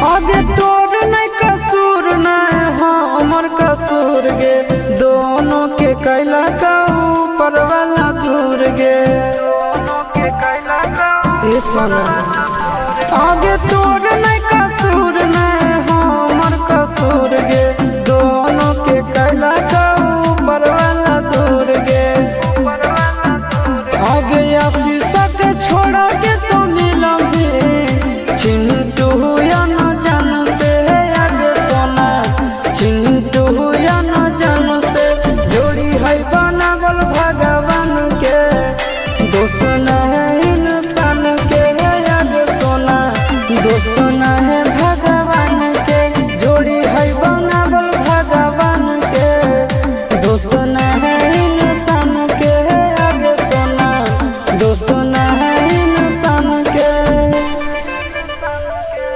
आगे तोर नहीं कसूर नहीं हमर कसूर गे, दोनों के कैला का ऊपर वाला दूर गे। ये सोना आगे तोर नहीं कसूर नहीं हमर कसूर गे, दोनों के कैला का ऊपर वाला दूर गे। आगे आशीषा के छोड़ा के तो मिलबे चिंटू या न जान से, आगे सोना चिंटू या न जान से। जोड़ी है बनावल भगवान के, दोष न है इंसान के, आगे सोना दोष न है